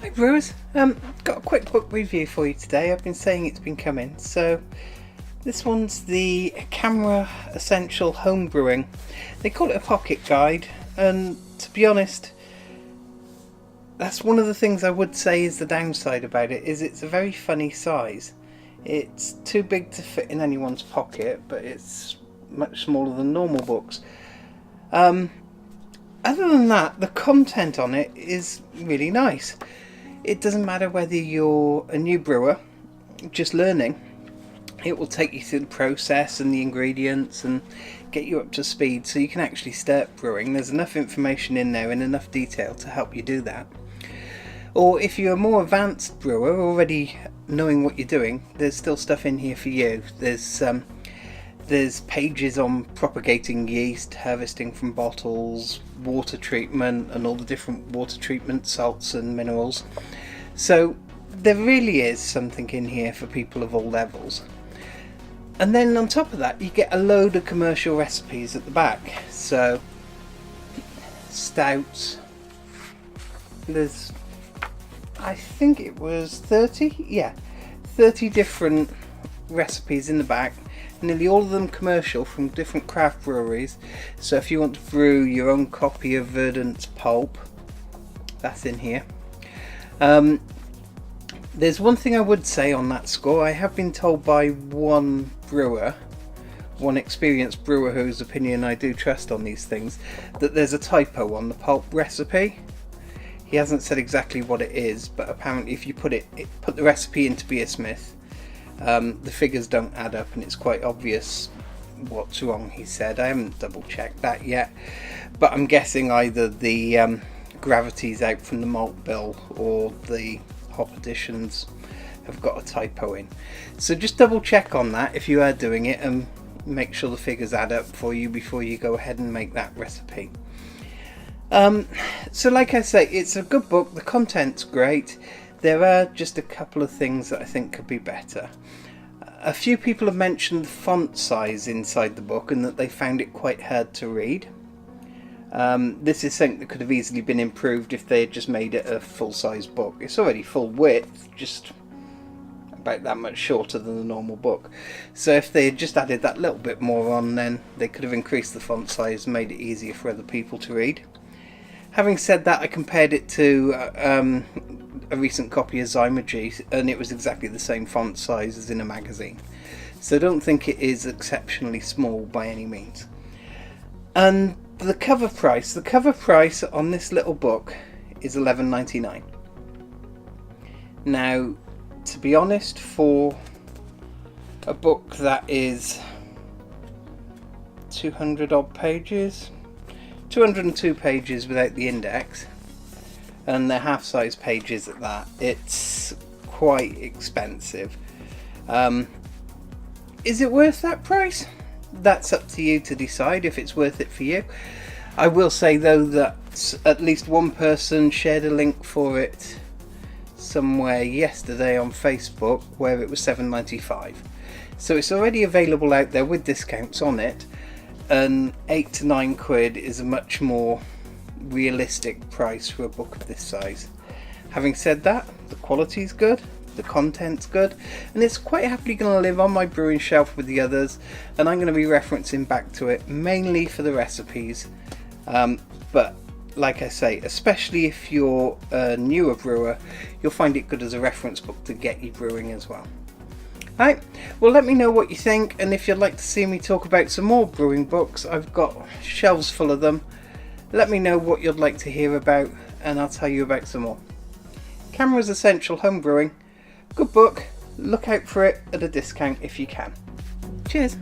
Hi brewers, got a quick book review for you today. I've been saying it's been coming. So this one's the CAMRA Essential Home Brewing. They call it a pocket guide, and to be honest, that's one of the things I would say is the downside about it, is it's a very funny size. It's too big to fit in anyone's pocket, but it's much smaller than normal books. Other than that, the content on it is really nice. It doesn't matter whether you're a new brewer, just learning. It will take you through the process and the ingredients and get you up to speed so you can actually start brewing. There's enough information in there and enough detail to help you do that. Or if you're a more advanced brewer, already knowing what you're doing, there's still stuff in here for you. There's pages on propagating yeast, harvesting from bottles, water treatment and all the different water treatment salts and minerals. So there really is something in here for people of all levels. And then on top of that you get a load of commercial recipes at the back. So stouts, there's, I think it was 30 different recipes in the back. Nearly all of them commercial from different craft breweries. So if you want to brew your own copy of Verdant's pulp, that's in here. There's one thing I would say on that score. I have been told by one brewer, one experienced brewer whose opinion I do trust on these things, that there's a typo on the pulp recipe. He hasn't said exactly what it is, but apparently if you put the recipe into Beersmith, the figures don't add up and it's quite obvious what's wrong, he said. I haven't double checked that yet, but I'm guessing either the gravity's out from the malt bill or the hop additions have got a typo in. So just double check on that if you are doing it and make sure the figures add up for you before you go ahead and make that recipe. So like I say, it's a good book, the content's great. There are just a couple of things that I think could be better. A few people have mentioned the font size inside the book and that they found it quite hard to read. This is something that could have easily been improved if they had just made it a full-size book. It's already full width, just about that much shorter than the normal book. So if they had just added that little bit more on, then they could have increased the font size and made it easier for other people to read. Having said that, I compared it to a recent copy of Zymogy and it was exactly the same font size as in a magazine. So I don't think it is exceptionally small by any means. And the cover price on this little book is $11.99. Now, to be honest, for a book that is 200 odd pages, 202 pages without the index, and they're half-size pages at that, it's quite expensive. Is it worth that price? That's up to you to decide if it's worth it for you. I will say though that at least one person shared a link for it somewhere yesterday on Facebook where it was $7.95. So it's already available out there with discounts on it, and £8 to £9 is a much more realistic price for a book of this size. Having said that, the quality's good, the content's good, and it's quite happily going to live on my brewing shelf with the others, and I'm going to be referencing back to it mainly for the recipes, but like I say, especially if you're a newer brewer, you'll find it good as a reference book to get you brewing as well. Right, well let me know what you think, and if you'd like to see me talk about some more brewing books, I've got shelves full of them. Let me know what you'd like to hear about and I'll tell you about some more. CAMRA's Essential Home Brewing, good book, look out for it at a discount if you can. Cheers!